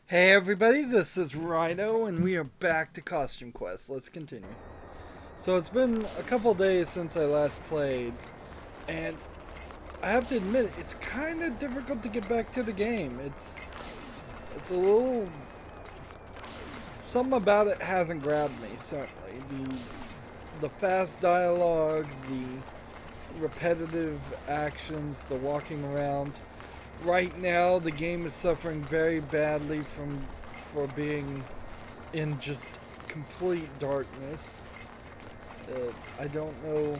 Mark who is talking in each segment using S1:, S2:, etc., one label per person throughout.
S1: Hey everybody, this is Rydo, and we are back to Costume Quest. Let's continue. So it's been a couple days since I last played, and I have to admit, it's kind of difficult to get back to the game. It's a little... Something about it hasn't grabbed me, certainly. The fast dialogue, the repetitive actions, the walking around. Right now, the game is suffering very badly for being in just complete darkness. I don't know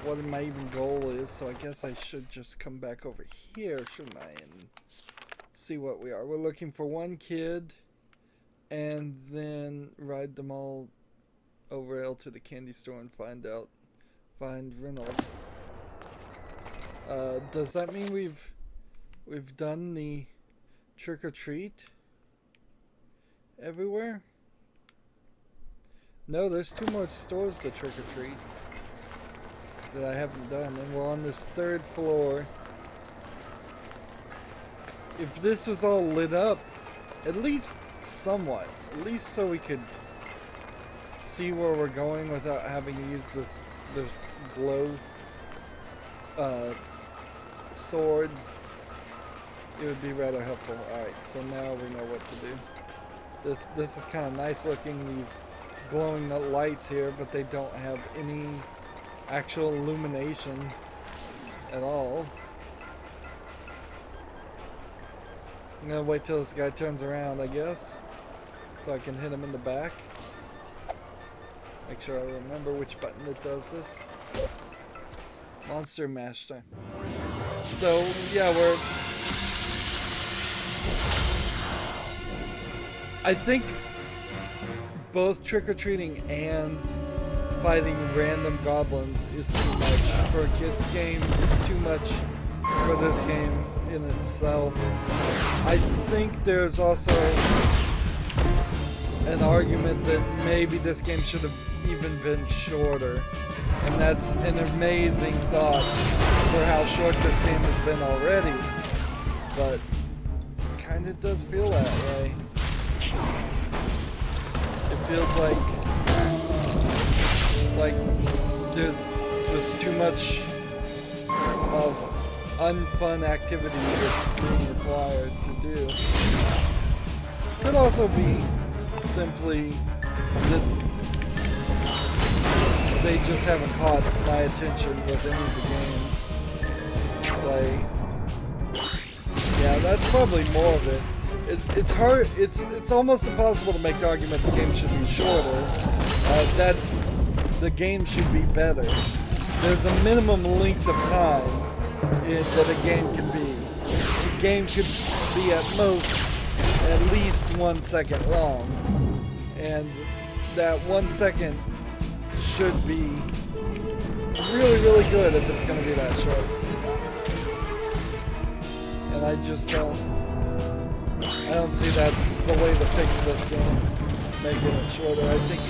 S1: what my even goal is, so I guess I should just come back over here, shouldn't I, and see what we are. We're looking for one kid, and then ride them all over to the candy store and find Reynolds. Does that mean we've done the trick or treat everywhere? No, there's two more stores to trick or treat that I haven't done, and we're on this third floor. If this was all lit up, at least somewhat, at least so we could see where we're going without having to use this glow sword, it would be rather helpful. Alright, so now we know what to do. This is kind of nice looking, these glowing lights here, but they don't have any actual illumination at all. I'm gonna wait till this guy turns around, I guess, so I can hit him in the back. Make sure I remember which button that does this. Monster Master. So, yeah, I think both trick-or-treating and fighting random goblins is too much for a kid's game. It's too much for this game in itself. I think there's also an argument that maybe this game should have even been shorter. And that's an amazing thought for how short this game has been already. But it kind of does feel that way. It feels like there's just too much of unfun activity that's being required to do. Could also be simply that they just haven't caught my attention with any of the games. Yeah, that's probably more of it. It's hard. It's almost impossible to make the argument the game should be shorter. The game should be better. There's a minimum length of time that a game can be. A game could be at most at least 1 second long, and that 1 second should be really, really good if it's going to be that short. And I don't see that's the way to fix this game, making it shorter. I think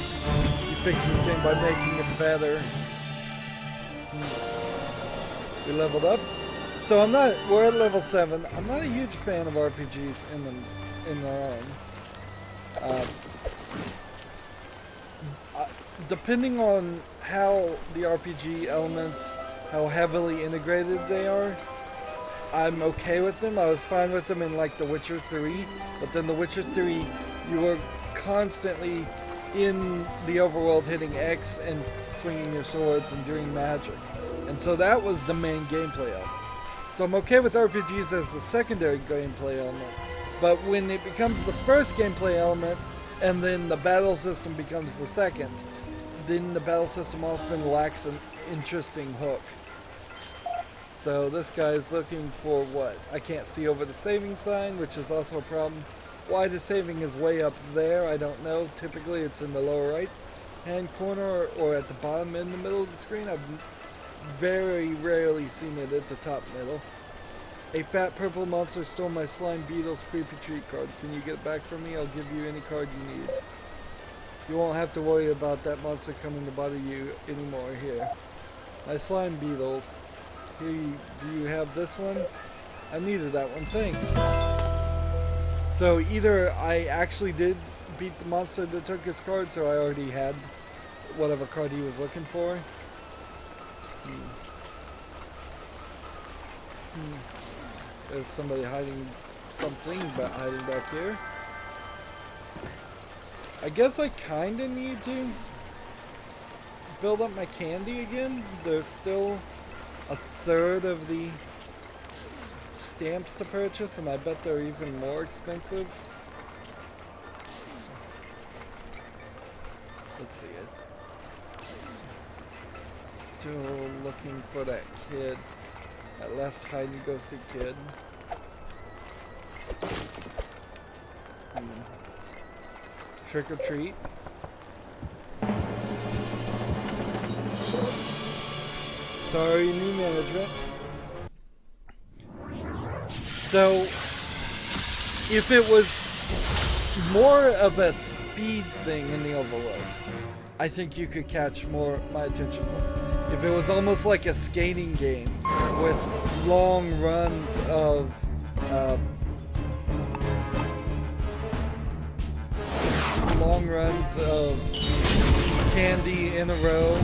S1: you fix this game by making it better. We leveled up. So we're at level 7. I'm not a huge fan of RPGs in their own. Depending on how the RPG elements, how heavily integrated they are, I'm okay with them. I was fine with them in like The Witcher 3, but then The Witcher 3, you were constantly in the overworld hitting X and swinging your swords and doing magic. And so that was the main gameplay element. So I'm okay with RPGs as the secondary gameplay element, but when it becomes the first gameplay element and then the battle system becomes the second, then the battle system often lacks an interesting hook. So this guy's looking for what? I can't see over the saving sign, which is also a problem. Why the saving is way up there, I don't know. Typically it's in the lower right hand corner or at the bottom in the middle of the screen. I've very rarely seen it at the top middle. A fat purple monster stole my slime beetle's creepy treat card. Can you get it back from me? I'll give you any card you need. You won't have to worry about that monster coming to bother you anymore here. My slime beetles. Here, do you have this one? I needed that one, thanks. So either I actually did beat the monster that took his card, so I already had whatever card he was looking for. There's somebody hiding, something hiding back here. I guess I kinda need to build up my candy again. There's still a third of the stamps to purchase, and I bet they're even more expensive. Let's see it. Still looking for that kid. That last hide and go seek kid. Trick or treat. Sorry, new management. So, if it was more of a speed thing in the overworld, I think you could catch more my attention. If it was almost like a skating game with long runs of candy in a row,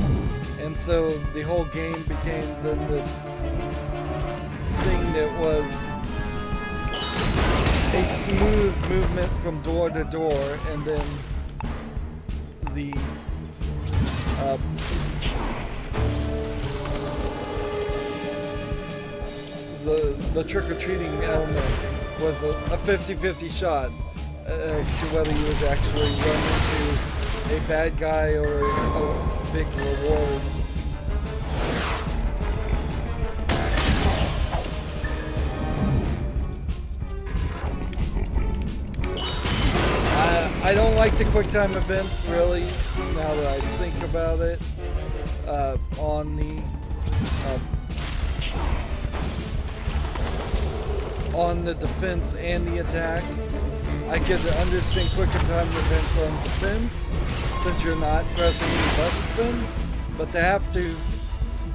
S1: and so the whole game became then this thing that was a smooth movement from door to door, and then the trick-or-treating element was a 50-50 shot as to whether you would actually run into a bad guy or a big reward. I don't like the QuickTime events, really, now that I think about it, on the defense and the attack. I could understand quicker time events on defense, since you're not pressing any buttons then, but to have to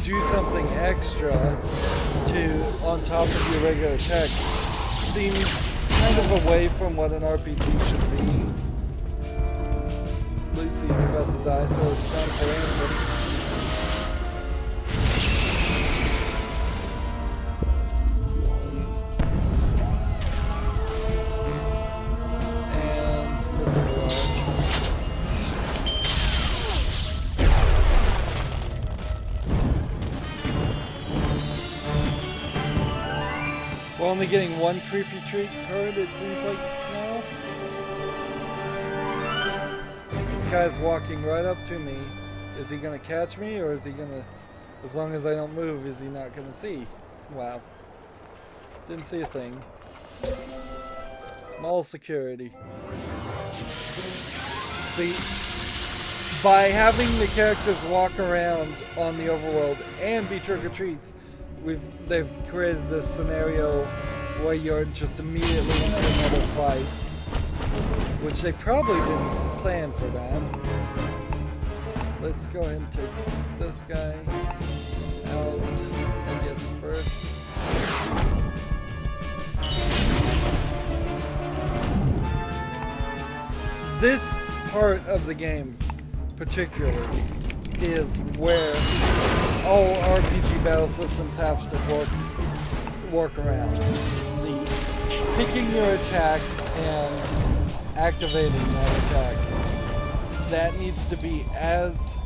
S1: do something extra on top of your regular attack seems kind of away from what an RPG should be. Lucy's about to die, so it's time for Anthony. We're only getting one creepy treat card, it seems like now. This guy's walking right up to me. Is he gonna catch me, or is he gonna, as long as I don't move, is he not gonna see? Wow. Didn't see a thing. Mall security. See, by having the characters walk around on the overworld and be trick-or-treats, they've created this scenario where you're just immediately into another fight, which they probably didn't plan for that. Let's go ahead and take this guy out, I guess, first. This part of the game, particularly, is where all RPG battle systems have to work around. The picking your attack and activating that attack. That needs to be as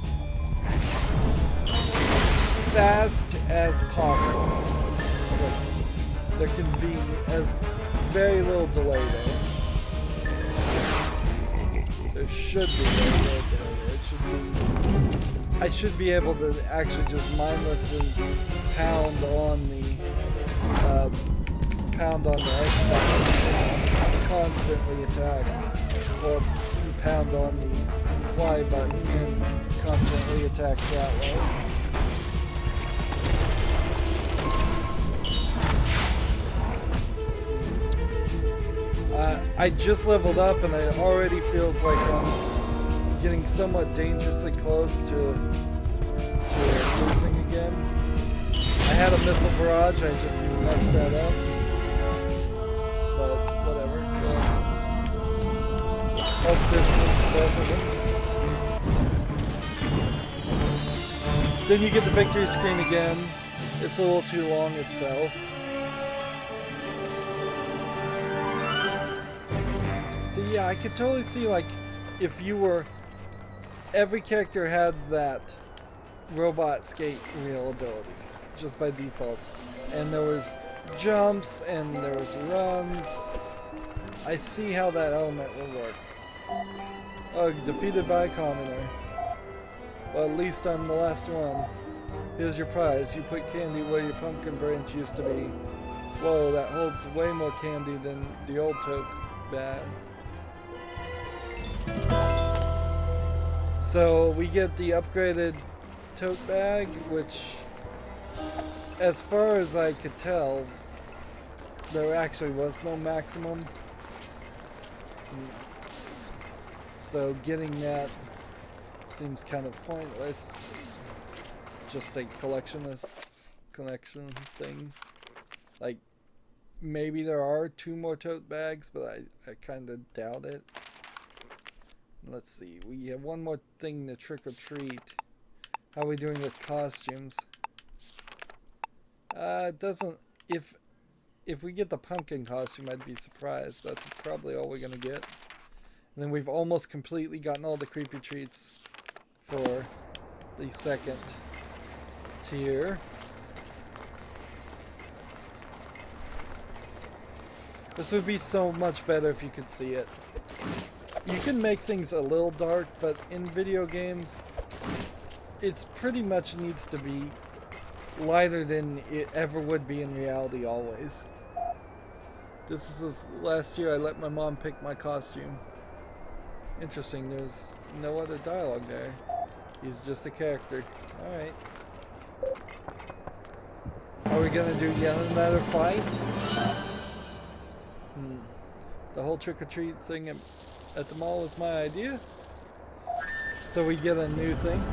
S1: fast as possible. There can be as very little delay there. There should be very little delay. It should be. I should be able to actually just mindlessly pound on the X button, constantly attack, or pound on the Y button and constantly attack that way. I just leveled up and it already feels like I'm getting somewhat dangerously close to losing again. I had a missile barrage, I just messed that up. But whatever. Yeah. Then you get the victory screen again. It's a little too long itself. So yeah, I could totally see like if you were... Every character had that robot skate reel ability, just by default. And there was jumps and there was runs. I see how that element will work. Oh, defeated by a commoner. Well, at least I'm the last one. Here's your prize. You put candy where your pumpkin branch used to be. Whoa, that holds way more candy than the old tote bag. So we get the upgraded tote bag, which, as far as I could tell, there actually was no maximum. So getting that seems kind of pointless. Just a collection thing. Like, maybe there are 2 more tote bags, but I kind of doubt it. Let's see, we have one more thing to trick or treat. How are we doing with costumes? It doesn't, if we get the pumpkin costume, I'd be surprised. That's probably all we're gonna get. And then we've almost completely gotten all the creepy treats for the second tier. This would be so much better if you could see it. You can make things a little dark, but in video games, it's pretty much needs to be lighter than it ever would be in reality always. This is last year I let my mom pick my costume. Interesting, there's no other dialogue there. He's just a character. Alright. Are we gonna do yet another fight? The whole trick-or-treat thing at the mall was my idea. So we get a new thing.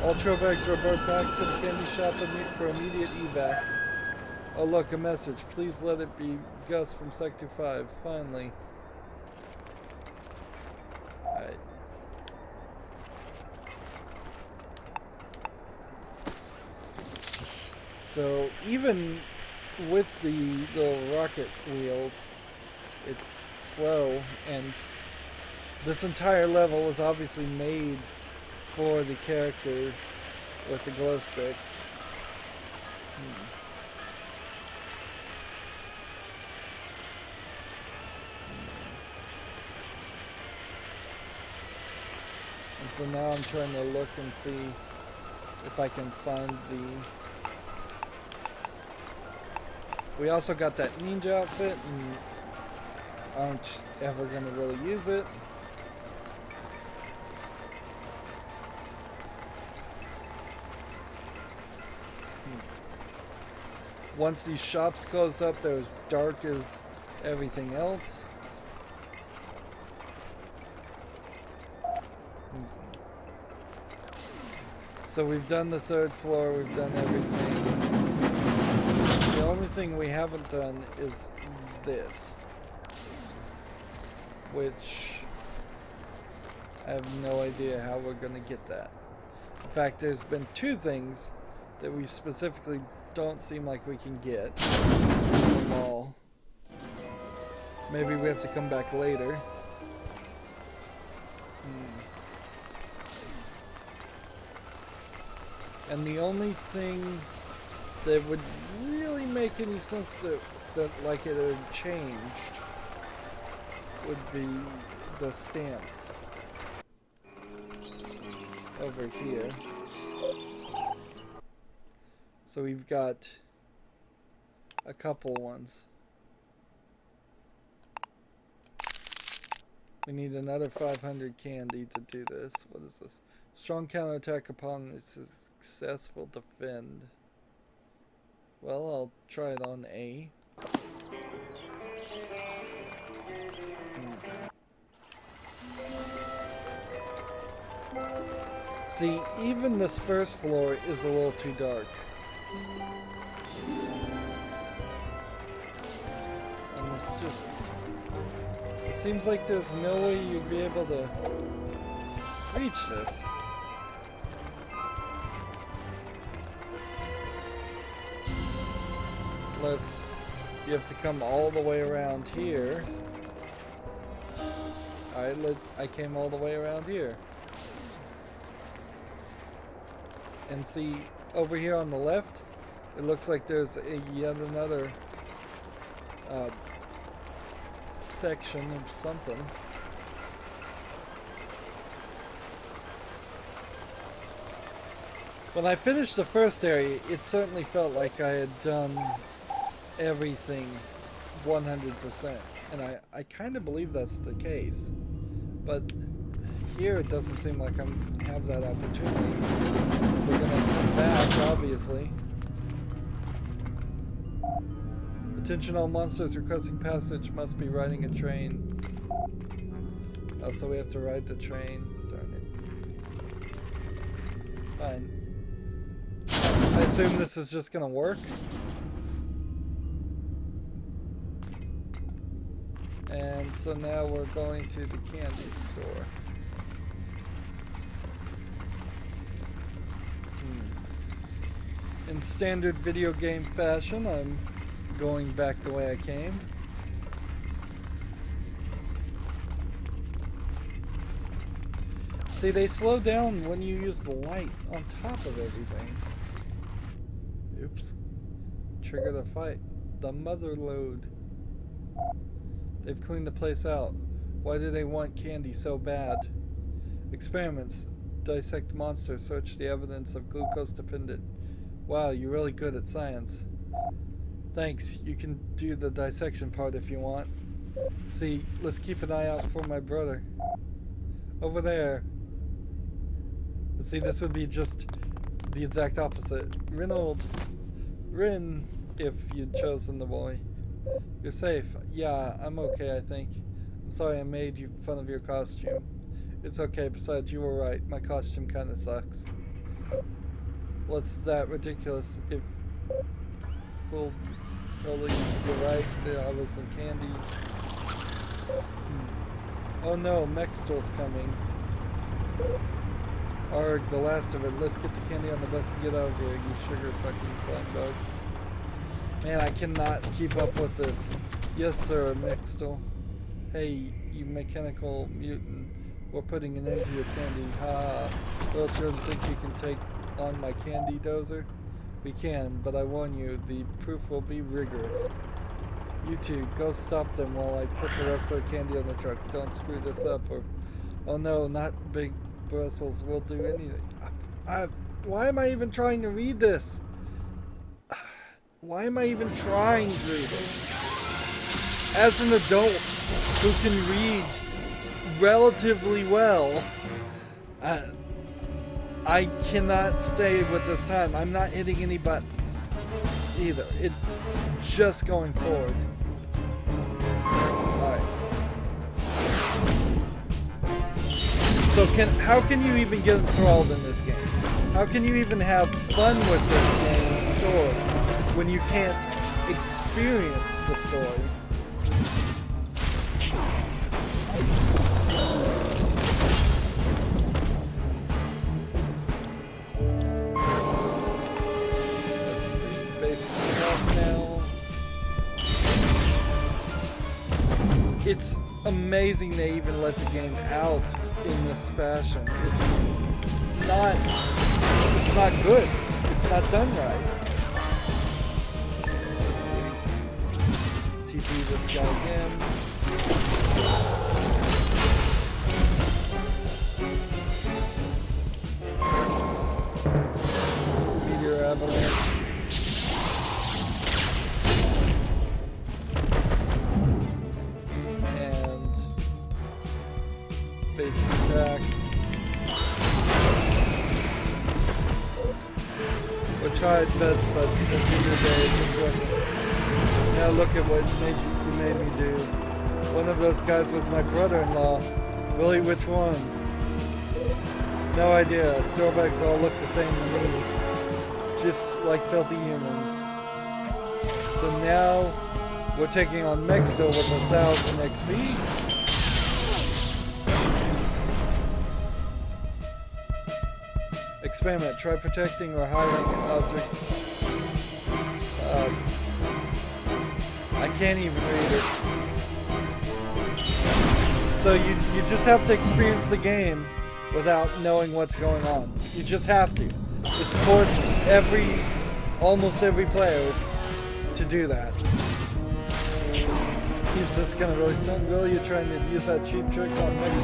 S1: All trail bags revert back to the candy shop for immediate evac. Oh look, a message. Please let it be Gus from Sector 5. Finally. Alright. So even with the little rocket wheels, it's slow, and this entire level was obviously made for the character with the glow stick. And so now I'm trying to look and see if I can find the... We also got that ninja outfit, and I aren't ever going to really use it. Once these shops close up, they're as dark as everything else. So we've done the 3rd floor, we've done everything. The only thing we haven't done is this, which I have no idea how we're going to get that. In fact, there's been 2 things that we specifically don't seem like we can get in the mall. Maybe we have to come back later. And the only thing that would really make any sense that like it had changed would be the stamps over here. So we've got a couple ones. We need another 500 candy to do this. What is this? Strong counterattack upon a successful defend. Well, I'll try it on A. See, even this first floor is a little too dark. And it's just... It seems like there's no way you'd be able to reach this. unless you have to come all the way around here. Alright, I came all the way around here. And see, over here on the left, it looks like there's yet another section of something. When I finished the first area, it certainly felt like I had done everything 100%. And I kind of believe that's the case. But here it doesn't seem like I have that opportunity. We're going to come back, obviously. Attention all monsters requesting passage must be riding a train. Oh, so we have to ride the train. Darn it. Fine. I assume this is just gonna work. And so now we're going to the candy store. In standard video game fashion, I'm going back the way I came. See, they slow down when you use the light on top of everything. Oops. Trigger the fight. The mother lode. They've cleaned the place out. Why do they want candy so bad? Experiments. Dissect monsters. Search the evidence of glucose dependent. Wow, you're really good at science. Thanks. You can do the dissection part if you want. See, let's keep an eye out for my brother. Over there. See, this would be just the exact opposite. Rin, if you'd chosen the boy. You're safe. Yeah, I'm okay, I think. I'm sorry I made fun of your costume. It's okay, besides you were right. My costume kinda sucks. What's that ridiculous if... Well, totally, you're right, that I was in candy. Oh no, Mextel's coming. Arg, the last of it. Let's get the candy on the bus and get out of here, you sugar-sucking slime bugs. Man, I cannot keep up with this. Yes, sir, Mextel. Hey, you mechanical mutant. We're putting an end to your candy. Ha! Little children think you can take on my candy dozer? We can, but I warn you, the proof will be rigorous. You two, go stop them while I put the rest of the candy on the truck. Don't screw this up or... Oh no, not big Brussels. We'll do anything. Why am I even trying to read this? Why am I even trying to read this? As an adult who can read relatively well, I cannot stay with this time. I'm not hitting any buttons either. It's just going forward. Alright. So how can you even get enthralled in this game? How can you even have fun with this game's story when you can't experience the story? Let's see, basic attack now. It's amazing they even let the game out in this fashion. It's not good. It's not done right. Let's see. TP this guy again. Meteor avalanche. And basic attack. We tried best, but at the end of the day, it just wasn't. Now look at what you made me do. One of those guys was my brother-in-law. Really, which one? No idea. Throwbacks all look the same to me. Just like filthy humans. So now, we're taking on Mextel with 1,000 XP. Experiment. Try protecting or hiding objects. I can't even read it. So you just have to experience the game without knowing what's going on. You just have to. It's forced almost every player to do that. He's just gonna really stun. Really, you're trying to use that cheap trick on Mixer?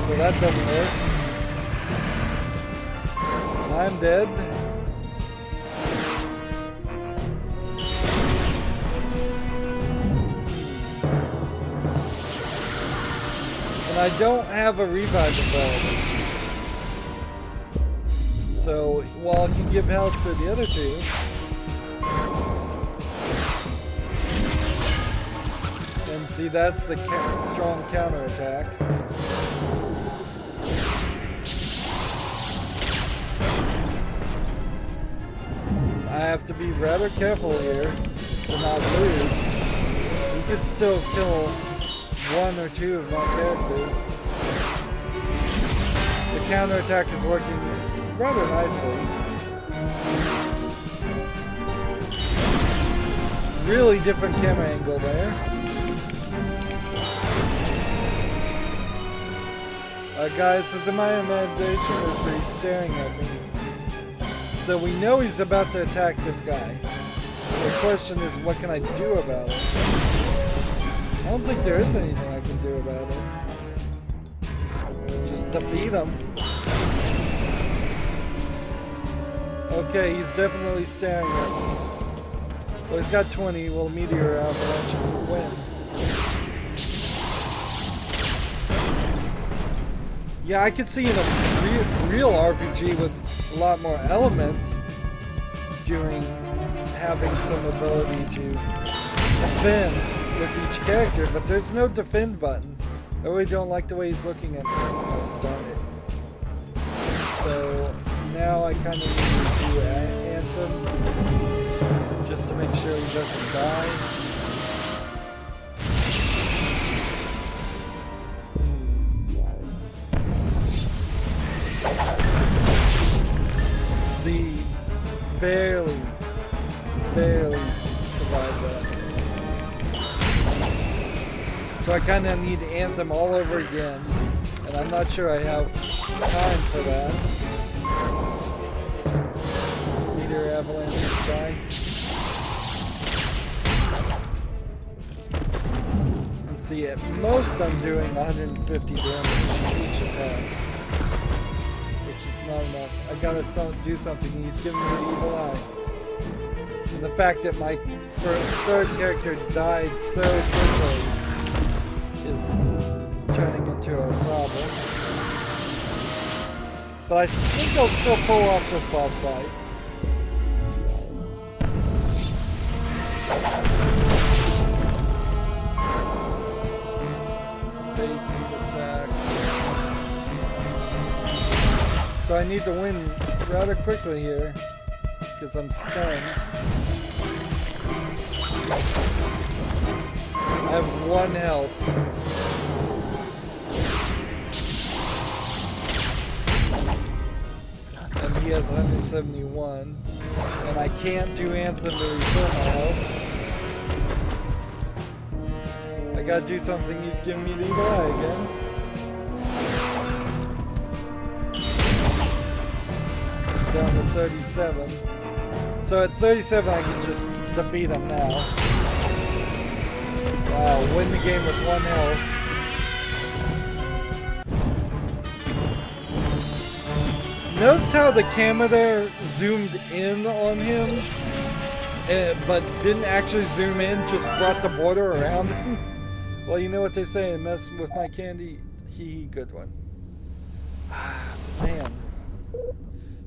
S1: So that doesn't work. I'm dead. And I don't have a revive available. So while I can give health to the other two, and see, that's the strong counterattack. I have to be rather careful here to not lose. You could still kill one or two of my characters. The counterattack is working rather nicely. Really different camera angle there. Guys, is it my imagination or is he staring at me? So we know he's about to attack this guy. The question is, what can I do about it? I don't think there is anything I can do about it. Just defeat him. Okay, he's definitely staring at me. Well, he's got 20. Well, Meteor Avalanche will win. Yeah, I could see in a real RPG with a lot more elements having some ability to defend with each character, but there's no defend button. I really don't like the way he's looking at me. Oh, darn it. So now I kind of need to do Anthem just to make sure he doesn't die. See, barely survived that. So I kind of need Anthem all over again, and I'm not sure I have time for that. Meteor Avalanche this guy. And see, at most I'm doing 150 damage each attack, which is not enough. I gotta do something. He's giving me the evil eye. And the fact that my third character died so quickly is turning into a problem. But I think I'll still pull off this boss fight. Basic attack. So I need to win rather quickly here because I'm stunned. I have 1 health. And he has 171. And I can't do Anthem to refill my health. I gotta do something. He's giving me the evil eye again. It's down to 37. So at 37 I can just defeat him now. Wow, win the game with 1 health. Notice how the camera there zoomed in on him, but didn't actually zoom in, just brought the border around him? Well, you know what they say, mess with my candy, hee, good one. Ah, man.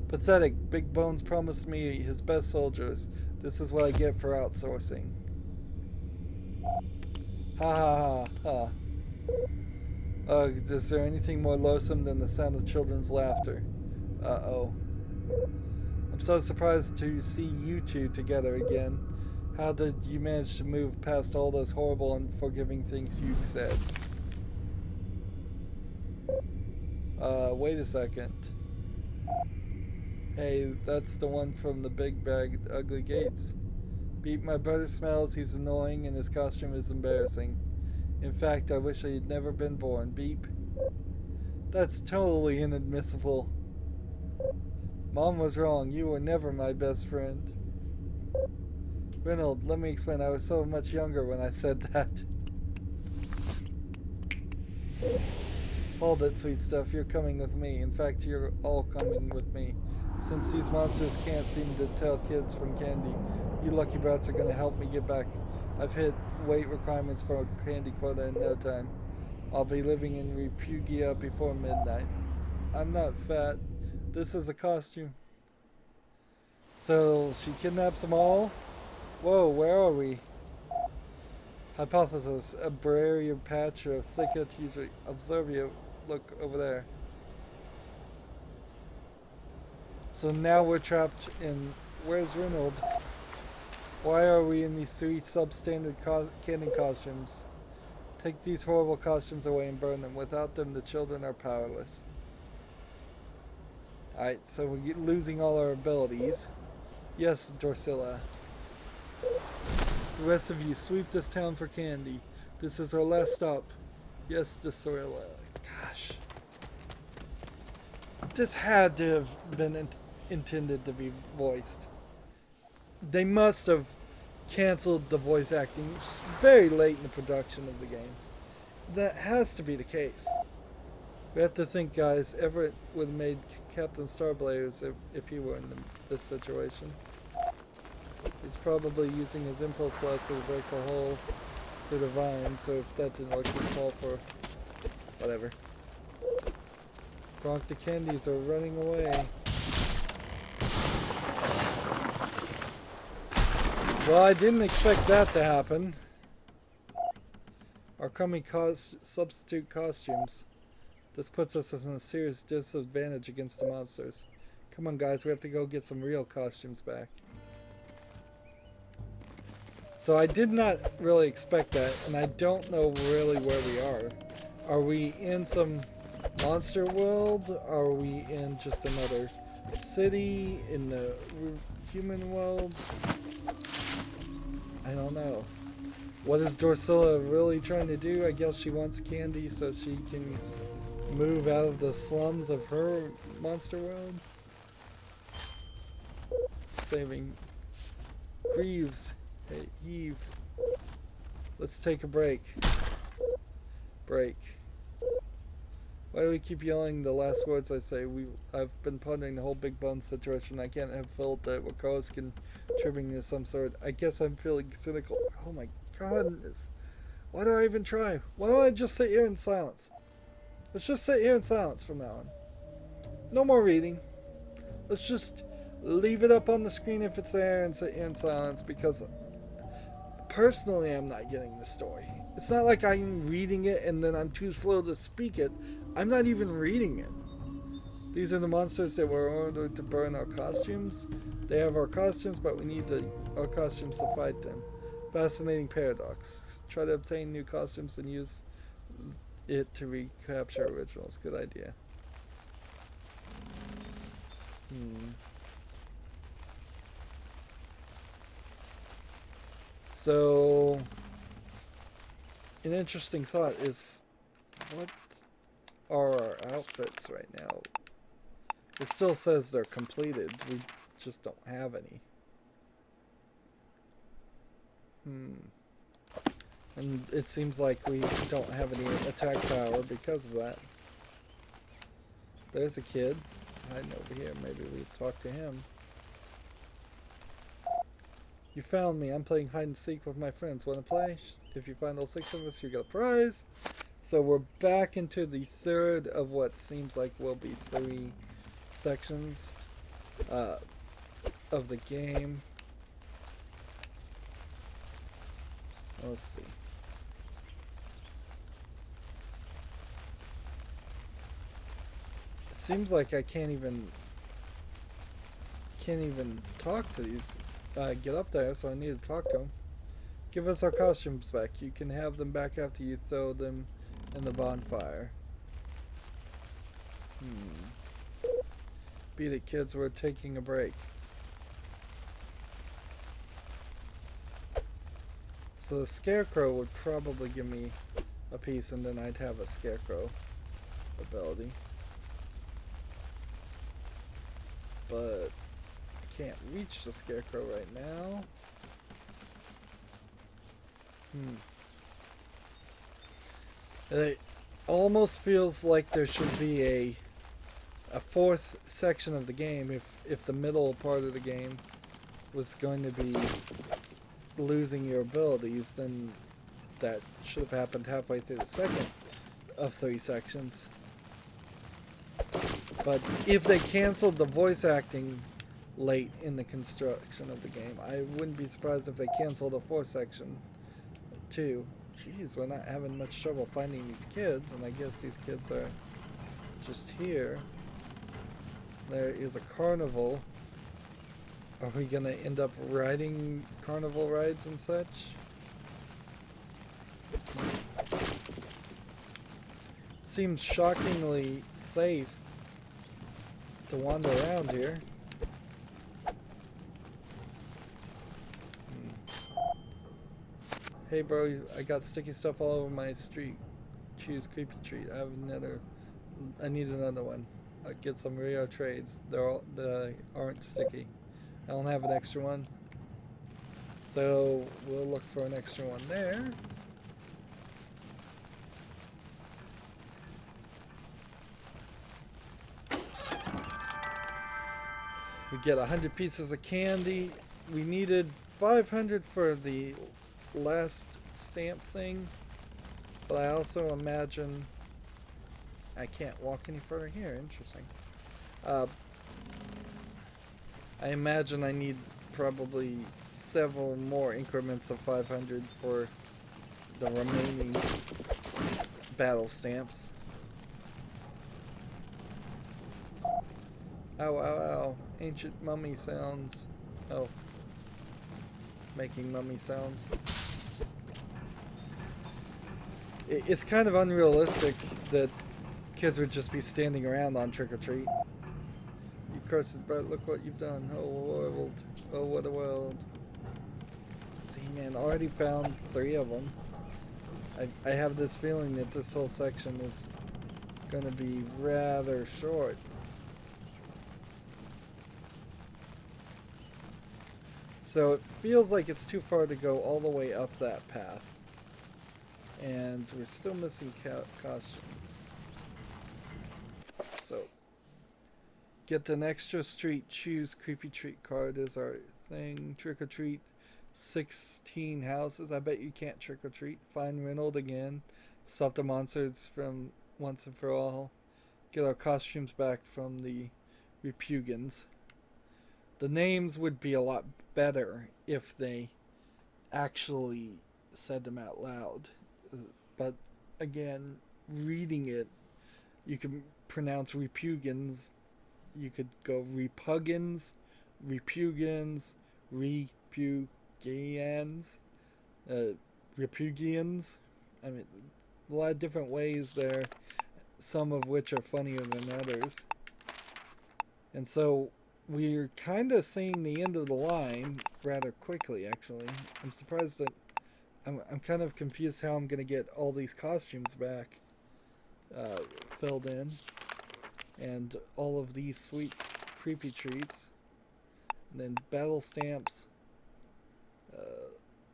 S1: Pathetic. Big Bones promised me his best soldiers. This is what I get for outsourcing. Ha ha ha ha. Is there anything more loathsome than the sound of children's laughter? Uh-oh. I'm so surprised to see you two together again. How did you manage to move past all those horrible, unforgiving things you said? Wait a second. Hey, that's the one from the Big Bag Ugly Gates. Beep, my brother smells, he's annoying, and his costume is embarrassing. In fact, I wish I had never been born. Beep. That's totally inadmissible. Mom was wrong. You were never my best friend. Reynold, let me explain. I was so much younger when I said that. Hold it, sweet stuff. You're coming with me. In fact, you're all coming with me. Since these monsters can't seem to tell kids from candy, you lucky brats are going to help me get back. I've hit weight requirements for a candy quota in no time. I'll be living in Repugia before midnight. I'm not fat. This is a costume. So, she kidnaps them all? Whoa, where are we? Hypothesis. A barrier patch or thicket usually. Observe you. Look over there. So now we're trapped in... Where's Reynold? Why are we in these three substandard candy costumes? Take these horrible costumes away and burn them. Without them, the children are powerless. Alright, so we're losing all our abilities. Yes, Drusilla. The rest of you, sweep this town for candy. This is our last stop. Yes, Drusilla. Gosh. This had to have been intended to be voiced. They must have canceled the voice acting very late in the production of the game. That has to be the case. We have to think, guys, Everett would have made Captain Starblaze if he were in this situation. He's probably using his impulse blaster to break a hole through the vine, so if that didn't work, he'd fall for whatever. Gronk, the candies are running away. Well, I didn't expect that to happen. Our coming substitute costumes. This puts us in a serious disadvantage against the monsters. Come on, guys, we have to go get some real costumes back. So I did not really expect that, and I don't know really where we are. Are we in some monster world? Are we in just another city? In the human world? I don't know. What is Drusilla really trying to do? I guess she wants candy so she can move out of the slums of her monster world. Saving Greaves. Hey, Eve. Let's take a break. Break. Why do we keep yelling the last words I say? I've been pondering the whole Big Bone situation. I can't have felt that Wakos contributing to some sort. I guess I'm feeling cynical. Oh my god. Why do I even try? Why don't I just sit here in silence? Let's just sit here in silence from now on. No more reading. Let's just leave it up on the screen if it's there and sit here in silence, because personally I'm not getting the story. It's not like I'm reading it and then I'm too slow to speak it. I'm not even reading it. These are the monsters that were ordered to burn our costumes. They have our costumes, but we need our costumes to fight them. Fascinating paradox. Try to obtain new costumes and use it to recapture originals. Good idea. So, an interesting thought is, what are our outfits right now? It still says they're completed. We just don't have any. And it seems like we don't have any attack power because of that. There's a kid hiding over here. Maybe we talk to him. You found me. I'm playing hide and seek with my friends. Want to play? If you find all 6 of us, you get a prize. So we're back into the third of what seems like will be 3 sections of the game. Let's see. It seems like I can't even talk to these. Get up there, so I need to talk to them. Give us our costumes back. You can have them back after you throw them in the bonfire. Beat it, kids. We're taking a break. So the Scarecrow would probably give me a piece, and then I'd have a Scarecrow ability. But I can't reach the Scarecrow right now. It almost feels like there should be a fourth section of the game if the middle part of the game was going to be losing your abilities, then that should have happened halfway through the second of 3 sections. But if they canceled the voice acting late in the construction of the game, I wouldn't be surprised if they canceled the fourth section too. Jeez, we're not having much trouble finding these kids, and I guess these kids are just here. There is a carnival. Are we gonna end up riding carnival rides and such? Seems shockingly safe to wander around here. Hey bro, I got sticky stuff all over my street. Choose creepy treat. I need another one. I'll get some Rio trades. They aren't sticky. I don't have an extra one. So we'll look for an extra one there. We get 100 pieces of candy. We needed 500 for the last stamp thing. But I also imagine I can't walk any further here. Interesting. I imagine I need probably several more increments of 500 for the remaining battle stamps. Ow, ow, ow. Ancient mummy sounds. Oh. Making mummy sounds. It's kind of unrealistic that kids would just be standing around on Trick or Treat. You cursed, but look what you've done. Oh, world. Oh, what a world. See, man, already found 3 of them. I have this feeling that this whole section is going to be rather short. So it feels like it's too far to go all the way up that path. And we're still missing costumes. So, get an extra street, choose creepy treat card is our thing. Trick or treat, 16 houses. I bet you can't trick or treat. Find Reynolds again. Stop the monsters from once and for all. Get our costumes back from the Repugians. The names would be a lot better if they actually said them out loud. But again, reading it, you can pronounce Repugians. You could go Repugians, Repugians, Repugians, Repugians. I mean, a lot of different ways there, some of which are funnier than others. And so we're kind of seeing the end of the line rather quickly, actually. I'm surprised that I'm kind of confused how I'm going to get all these costumes back filled in. And all of these sweet creepy treats. And then battle stamps.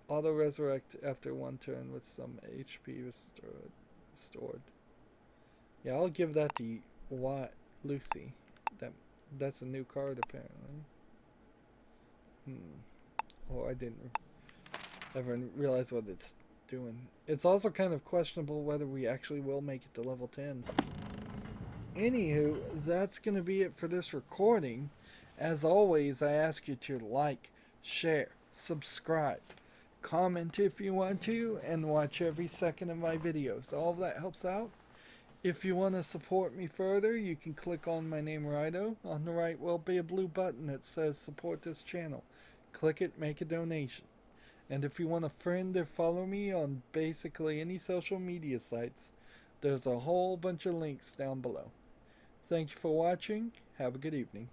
S1: Auto resurrect after 1 turn with some HP restored. Yeah, I'll give that to Lucy. That's a new card apparently. Oh, I didn't ever realize what it's doing. It's also kind of questionable whether we actually will make it to level 10. Anywho, that's going to be it for this recording. As always, I ask you to like, share, subscribe, comment if you want to, and watch every second of my videos. All of that helps out. If you want to support me further, you can click on my name, Rydo. On the right will be a blue button that says support this channel. Click it, make a donation. And if you want to friend or follow me on basically any social media sites, there's a whole bunch of links down below. Thank you for watching. Have a good evening.